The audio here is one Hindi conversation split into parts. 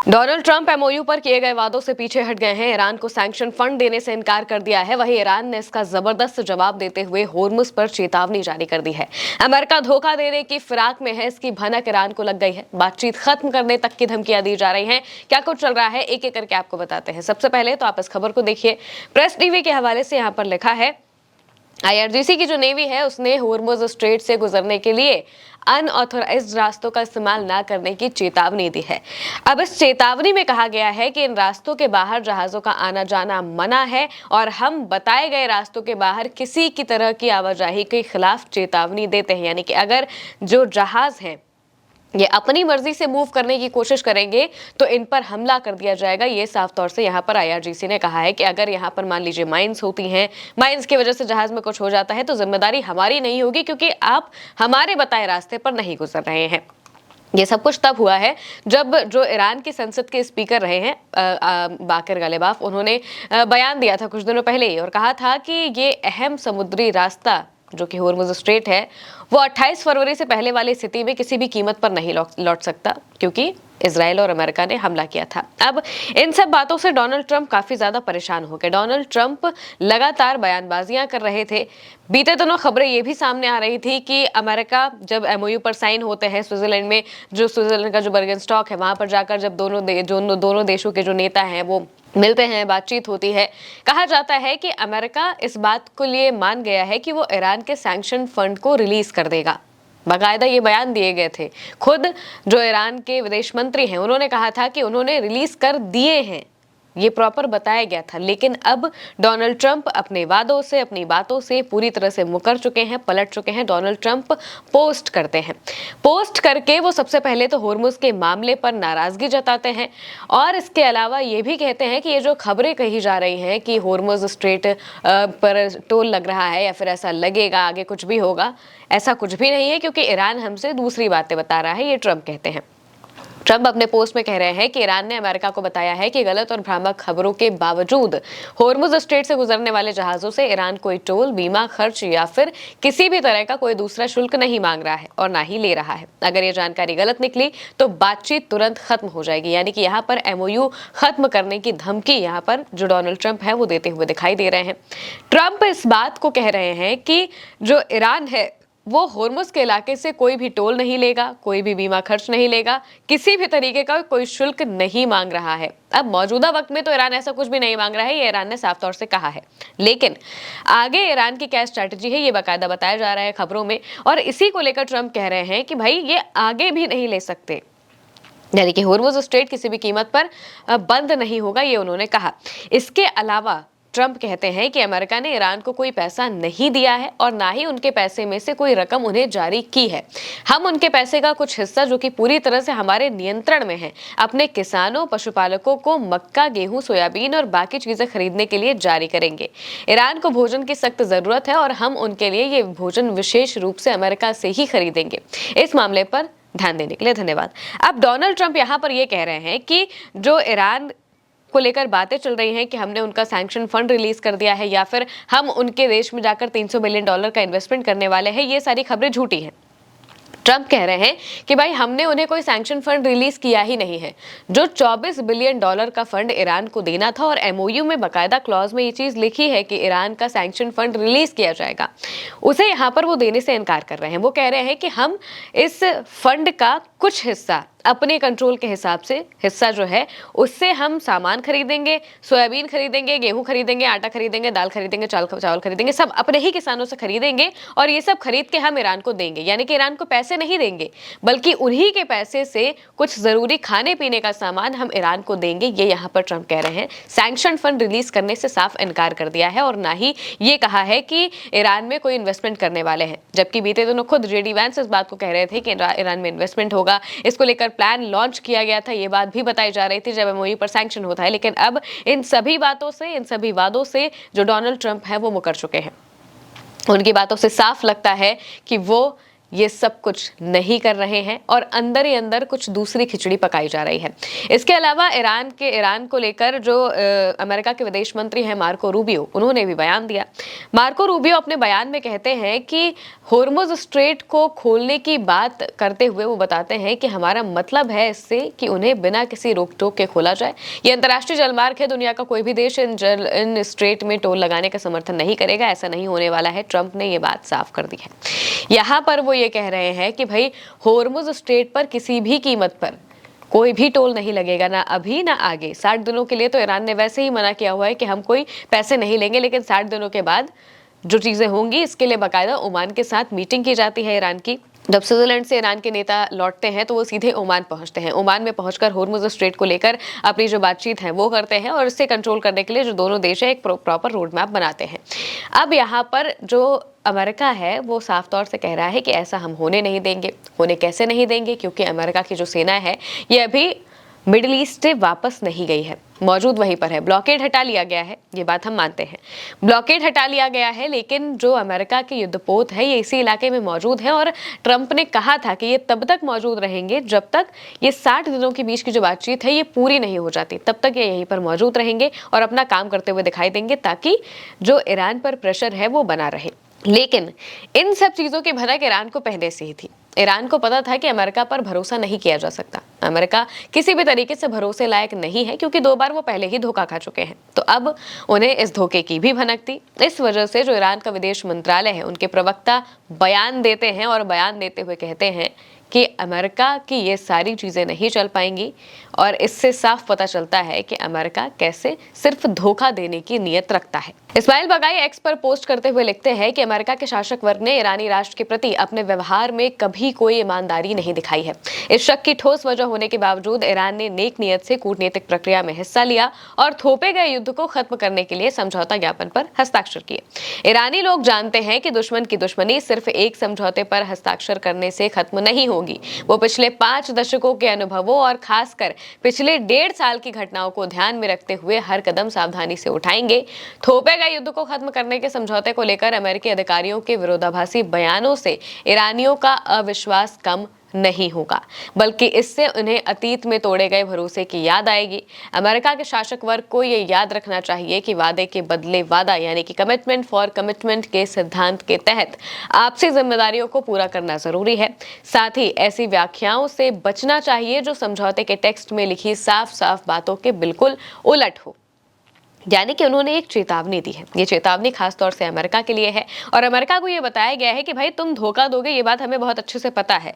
डोनाल्ड ट्रंप एमओयू पर किए गए वादों से पीछे हट गए हैं। ईरान को सैंक्शन फंड देने से इनकार कर दिया है। वहीं ईरान ने इसका जबरदस्त जवाब देते हुए होर्मुज पर चेतावनी जारी कर दी है। अमेरिका धोखा देने की फिराक में है, इसकी भनक ईरान को लग गई है। बातचीत खत्म करने तक की धमकियां दी जा रही हैं। क्या कुछ चल रहा है, एक एक करके आपको बताते हैं। सबसे पहले तो आप इस खबर को देखिए। प्रेस टीवी के हवाले से यहाँ पर लिखा है, आईआरजीसी की जो नेवी है उसने होर्मुज स्ट्रेट से गुजरने के लिए अनऑथोराइज्ड रास्तों का इस्तेमाल न करने की चेतावनी दी है। अब इस चेतावनी में कहा गया है कि इन रास्तों के बाहर जहाजों का आना जाना मना है और हम बताए गए रास्तों के बाहर किसी की तरह की आवाजाही के खिलाफ चेतावनी देते हैं। यानी कि अगर जो जहाज है ये अपनी मर्जी से मूव करने की कोशिश करेंगे तो इन पर हमला कर दिया जाएगा। ये साफ तौर से यहाँ पर आईआरजीसी ने कहा है कि अगर यहाँ पर मान लीजिए माइंस होती हैं, माइंस की वजह से जहाज में कुछ हो जाता है तो जिम्मेदारी हमारी नहीं होगी, क्योंकि आप हमारे बताए रास्ते पर नहीं गुजर रहे हैं। ये सब कुछ तब हुआ है जब जो ईरान की संसद के स्पीकर रहे हैं बाकर गालिबाफ, उन्होंने बयान दिया था कुछ दिनों पहले ही और कहा था कि ये अहम समुद्री रास्ता जो कि होर्मुज स्ट्रेट है वो 28 फरवरी से पहले वाली स्थिति में किसी भी कीमत पर नहीं लौट सकता, क्योंकि इजराइल और अमेरिका ने हमला किया था। अब इन सब बातों से डोनाल्ड ट्रंप काफी ज्यादा परेशान हो गए। डोनाल्ड ट्रंप लगातार बयानबाजियां कर रहे थे। बीते दिनों खबरें ये भी सामने आ रही थी कि अमेरिका जब एमओयू पर साइन होते हैं स्विट्जरलैंड में, जो स्विट्जरलैंड का जो बर्गनस्टॉक है वहां पर जाकर जब दोनों देशों के जो नेता हैं वो मिलते हैं, बातचीत होती है, कहा जाता है कि अमेरिका इस बात को लिए मान गया है कि वो ईरान के सैंक्शन फंड को रिलीज कर देगा। बाकायदा ये बयान दिए गए थे। खुद जो ईरान के विदेश मंत्री हैं उन्होंने कहा था कि उन्होंने रिलीज कर दिए हैं, ये प्रॉपर बताया गया था। लेकिन अब डोनाल्ड ट्रंप अपने वादों से, अपनी बातों से पूरी तरह से मुकर चुके हैं, पलट चुके हैं। डोनाल्ड ट्रंप पोस्ट करते हैं, पोस्ट करके वो सबसे पहले तो होर्मुज के मामले पर नाराजगी जताते हैं और इसके अलावा ये भी कहते हैं कि ये जो खबरें कही जा रही हैं कि होर्मुज स्ट्रेट पर टोल लग रहा है या फिर ऐसा लगेगा, आगे कुछ भी होगा, ऐसा कुछ भी नहीं है, क्योंकि ईरान हमसे दूसरी बातें बता रहा है, ये ट्रंप कहते हैं। ट्रंप अपने पोस्ट में कह रहे हैं कि ईरान ने अमेरिका को बताया है कि गलत और भ्रामक खबरों के बावजूद होर्मुज स्ट्रेट से गुजरने वाले जहाजों से ईरान कोई टोल, बीमा खर्च या फिर किसी भी तरह का कोई दूसरा शुल्क नहीं मांग रहा है और ना ही ले रहा है। अगर ये जानकारी गलत निकली तो बातचीत तुरंत खत्म हो जाएगी। यानी कि यहाँ पर एमओयू खत्म करने की धमकी यहाँ पर जो डोनाल्ड ट्रंप है वो देते हुए दिखाई दे रहे हैं। ट्रंप इस बात को कह रहे हैं कि जो ईरान है वो होर्मुज के इलाके से कोई भी टोल नहीं लेगा, कोई भी बीमा खर्च नहीं लेगा, किसी भी तरीके का कोई शुल्क नहीं मांग रहा है। अब मौजूदा वक्त में तो ईरान ऐसा कुछ भी नहीं मांग रहा है, ये ईरान ने साफ तौर से कहा है। लेकिन आगे ईरान की क्या स्ट्रैटेजी है ये बाकायदा बताया जा रहा है खबरों में, और इसी को लेकर ट्रंप कह रहे हैं कि भाई ये आगे भी नहीं ले सकते, यानी कि होर्मुज स्ट्रेट किसी भी कीमत पर बंद नहीं होगा, ये उन्होंने कहा। इसके अलावा ट्रंप कहते हैं कि अमेरिका ने ईरान को कोई पैसा नहीं दिया है और ना ही उनके पैसे में से कोई रकम उन्हें जारी की है। हम उनके पैसे का कुछ हिस्सा, जो कि पूरी तरह से हमारे नियंत्रण में है, अपने किसानों, पशुपालकों को मक्का, गेहूं, सोयाबीन और बाकी चीजें खरीदने के लिए जारी करेंगे। ईरान को भोजन की सख्त जरूरत है और हम उनके लिए ये भोजन विशेष रूप से अमेरिका से ही खरीदेंगे। इस मामले पर ध्यान देने के लिए धन्यवाद। अब डोनाल्ड ट्रंप यहाँ पर ये कह रहे हैं कि जो ईरान को लेकर बातें चल रही हैं कि हमने उनका सैंक्शन फंड रिलीज कर दिया है या फिर हम उनके देश में जाकर $300 बिलियन का इन्वेस्टमेंट करने वाले हैं, ये सारी खबरें झूठी हैं। ट्रंप कह रहे हैं कि भाई हमने उन्हें कोई सैंक्शन फंड रिलीज किया ही नहीं है। जो $24 बिलियन का फंड ईरान को देना था, और एमओयू में बकायदा क्लॉज में ये चीज लिखी है कि ईरान का सैंक्शन फंड रिलीज किया जाएगा, उसे यहाँ पर वो देने से इनकार कर रहे हैं। वो कह रहे हैं कि हम इस फंड का कुछ हिस्सा अपने कंट्रोल के हिसाब से, हिस्सा जो है उससे हम सामान खरीदेंगे, सोयाबीन खरीदेंगे, गेहूं खरीदेंगे, आटा खरीदेंगे, दाल खरीदेंगे, चावल खरीदेंगे, सब अपने ही किसानों से खरीदेंगे और ये सब खरीद के हम ईरान को देंगे। यानी कि ईरान को पैसे नहीं देंगे, बल्कि उन्हीं के पैसे से कुछ जरूरी खाने पीने का सामान हम ईरान को देंगे, ये यहाँ पर ट्रंप कह रहे हैं। सैंक्शन फंड रिलीज करने से साफ इनकार कर दिया है और ना ही ये कहा है कि ईरान में कोई इन्वेस्टमेंट करने वाले हैं। जबकि बीते दिनों खुद जेडी वैंस इस बात को कह रहे थे कि ईरान में इन्वेस्टमेंट होगा, इसको लेकर प्लान लॉन्च किया गया था, ये बात भी बताई जा रही थी जब एमओयू पर सैंक्शन होता है। लेकिन अब इन सभी बातों से, इन सभी वादों से जो डोनाल्ड ट्रंप है वो मुकर चुके हैं। उनकी बातों से साफ लगता है कि वो ये सब कुछ नहीं कर रहे हैं और अंदर ही अंदर कुछ दूसरी खिचड़ी पकाई जा रही है। इसके अलावा ईरान को लेकर जो अमेरिका के विदेश मंत्री हैं मार्को रूबियो, उन्होंने भी बयान दिया। मार्को रूबियो अपने बयान में कहते हैं कि होर्मुज स्ट्रेट को खोलने की बात करते हुए वो बताते हैं कि हमारा मतलब है इससे कि उन्हें बिना किसी रोक टोक के खोला जाए। ये अंतर्राष्ट्रीय जलमार्ग है, दुनिया का कोई भी देश इन स्ट्रेट में टोल लगाने का समर्थन नहीं करेगा, ऐसा नहीं होने वाला है। ट्रंप ने ये बात साफ कर दी है। यहाँ पर वो ये कह रहे हैं कि भाई होर्मुज स्ट्रेट पर किसी भी कीमत पर कोई भी टोल नहीं लगेगा, ना अभी ना आगे। 60 दिनों के लिए तो ईरान ने वैसे ही मना किया हुआ है कि हम कोई पैसे नहीं लेंगे, लेकिन 60 दिनों के बाद जो चीजें होंगी इसके लिए बाकायदा ओमान के साथ मीटिंग की जाती है ईरान की। जब स्विट्जरलैंड से ईरान के नेता लौटते हैं तो वो सीधे ओमान पहुंचते हैं। ओमान में पहुंचकर होर्मुज स्ट्रेट को लेकर अपनी जो बातचीत है वो करते हैं और इससे कंट्रोल करने के लिए जो दोनों देश है एक प्रॉपर रोड मैप बनाते हैं। अब यहाँ पर जो अमेरिका है वो साफ तौर से कह रहा है कि ऐसा हम होने नहीं देंगे। होने कैसे नहीं देंगे? क्योंकि अमेरिका की जो सेना है ये अभी मिडिल ईस्ट से वापस नहीं गई है, मौजूद वहीं पर है। ब्लॉकेड हटा लिया गया है, ये बात हम मानते हैं, ब्लॉकेड हटा लिया गया है, लेकिन जो अमेरिका के युद्धपोत है ये इसी इलाके में मौजूद है। और ट्रंप ने कहा था कि ये तब तक मौजूद रहेंगे जब तक ये 60 दिनों के बीच की जो बातचीत है ये पूरी नहीं हो जाती, तब तक ये यहीं पर मौजूद रहेंगे और अपना काम करते हुए दिखाई देंगे, ताकि जो ईरान पर प्रेशर है वो बना रहे। लेकिन इन सब चीजों की भनक ईरान को पहले से ही थी। ईरान को पता था कि अमेरिका पर भरोसा नहीं किया जा सकता, अमेरिका किसी भी तरीके से भरोसे लायक नहीं है, क्योंकि 2 बार वो पहले ही धोखा खा चुके हैं। तो अब उन्हें इस धोखे की भी भनक थी। इस वजह से जो ईरान का विदेश मंत्रालय है उनके प्रवक्ता बयान देते हैं और बयान देते हुए कहते हैं कि अमेरिका की ये सारी चीजें नहीं चल पाएंगी। और इससे साफ पता चलता है कि अमेरिका कैसे सिर्फ धोखा देने की नीयत रखता है। इस्माइल बगाई एक्स पर पोस्ट करते हुए लिखते हैं कि अमेरिका के शासक वर्ग ने ईरानी राष्ट्र के प्रति अपने व्यवहार में कभी कोई ईमानदारी नहीं दिखाई है। इस शक की ठोस वजह होने के बावजूद ईरान ने नेक नियत से कूटनीतिक प्रक्रिया में हिस्सा लिया और थोपे गए युद्ध को खत्म करने के लिए समझौता ज्ञापन पर हस्ताक्षर किए। ईरानी लोग जानते हैं कि दुश्मन की दुश्मनी सिर्फ एक समझौते पर हस्ताक्षर करने से खत्म नहीं होगी। वो पिछले 5 दशकों के अनुभवों और खासकर पिछले 1.5 साल की घटनाओं को ध्यान में रखते हुए हर कदम सावधानी से उठाएंगे। थोपे गए युद्ध को खत्म करने के समझौते को लेकर अमेरिकी अधिकारियों के विरोधाभासी बयानों से ईरानियों का अविश्वास कम नहीं होगा, बल्कि इससे उन्हें अतीत में तोड़े गए भरोसे की याद आएगी। अमेरिका के शासक वर्ग को यह याद रखना चाहिए कि वादे के बदले वादा, यानी कि कमिटमेंट फॉर कमिटमेंट के सिद्धांत के तहत आपसी जिम्मेदारियों को पूरा करना जरूरी है। साथ ही ऐसी व्याख्याओं से बचना चाहिए जो समझौते के टेक्स्ट में लिखी साफ साफ बातों के बिल्कुल उलट हो। यानी कि उन्होंने एक चेतावनी दी है। ये चेतावनी खास तौर से अमेरिका के लिए है और अमेरिका को ये बताया गया है कि भाई तुम धोखा दोगे, ये बात हमें बहुत अच्छे से पता है,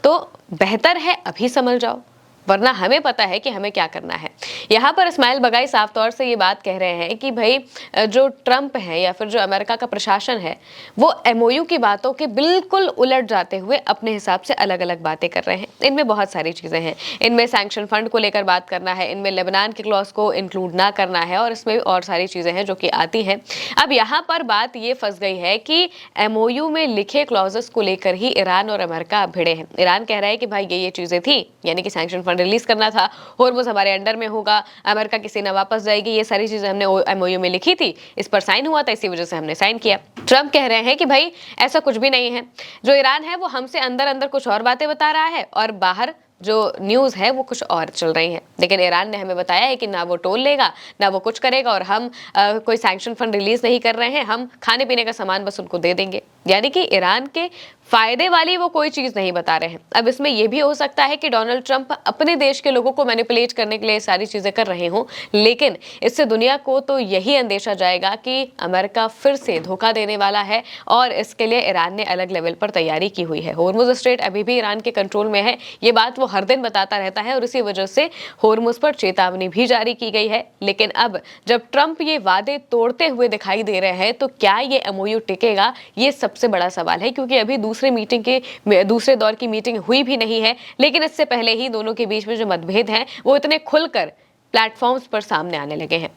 तो बेहतर है अभी समझ जाओ, वरना हमें पता है कि हमें क्या करना है। यहाँ पर इस्माइल बगाई साफ तौर से ये बात कह रहे हैं कि भाई जो ट्रंप है या फिर जो अमेरिका का प्रशासन है वो एमओयू की बातों के बिल्कुल उलट जाते हुए अपने हिसाब से अलग अलग बातें कर रहे हैं। इनमें बहुत सारी चीजें हैं, इनमें सैंक्शन फंड को लेकर बात करना है, इनमें लेबनान के क्लॉज को इंक्लूड ना करना है और इसमें और सारी चीजें हैं जो कि आती हैं। अब यहाँ पर बात ये फंस गई है कि एमओयू में लिखे क्लॉजेस को लेकर ही ईरान और अमेरिका भिड़े हैं। ईरान कह रहा है कि भाई ये चीजें थी, यानी कि सैंक्शन रिलीज करना था, होर्मुज हमारे अंडर में होगा, अमेरिका की सेना वापस जाएगी, ये सारी चीजें हमने एमओयू में लिखी थी, इस पर साइन हुआ था, इसी वजह से हमने साइन किया। ट्रंप कह रहे हैं कि भाई ऐसा कुछ भी नहीं है, जो ईरान है वो हमसे अंदर अंदर कुछ और बातें बता रहा है और बाहर जो न्यूज़ है वो कुछ और चल रही है। लेकिन ईरान ने हमें बताया है कि ना वो टोल लेगा ना वो कुछ करेगा और हम कोई सैंक्शन फंड रिलीज नहीं कर रहे हैं, हम खाने पीने का सामान बस उनको दे देंगे। यानी कि ईरान के फायदे वाली वो कोई चीज नहीं बता रहे हैं। अब इसमें यह भी हो सकता है कि डोनाल्ड ट्रंप अपने देश के लोगों को मैनिपुलेट करने के लिए सारी चीजें कर रहे हों, लेकिन इससे दुनिया को तो यही अंदेशा जाएगा कि अमेरिका फिर से धोखा देने वाला है और इसके लिए ईरान ने अलग लेवल पर तैयारी की हुई है। होर्मुज स्ट्रेट अभी भी ईरान के कंट्रोल में है, ये बात वो हर दिन बताता रहता है और इसी वजह से होर्मुज पर चेतावनी भी जारी की गई है। लेकिन अब जब ट्रंप ये वादे तोड़ते हुए दिखाई दे रहे हैं तो क्या ये एमओयू टिकेगा, ये सबसे बड़ा सवाल है, क्योंकि अभी दूसरे दौर की मीटिंग हुई भी नहीं है। लेकिन इससे पहले ही दोनों के बीच में जो मतभेद हैं वो इतने खुलकर प्लेटफॉर्म्स पर सामने आने लगे हैं।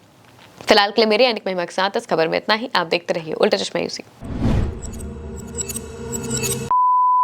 फिलहाल के लिए मेरे यानी महिमा के साथ इस खबर में इतना ही। आप देखते रहिए उल्टा चश्मा यूसी।